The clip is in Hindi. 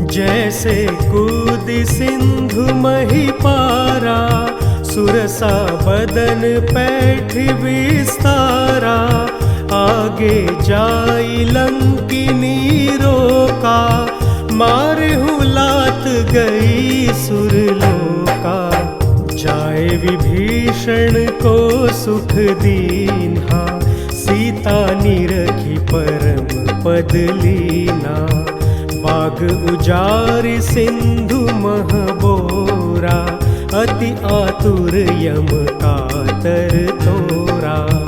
जैसे कूद सिंधु महिपारा, सुरसा बदन पैठ विस्तारा। आगे जाई लंकिनी रोका, मारहु लात गई सुरलोका। जाए विभीषण को सुख दीन्हा, सीता निरखी परम पद लीना। बाग उजार सिंधु महबोरा, अति आतुर यम कातर तोरा।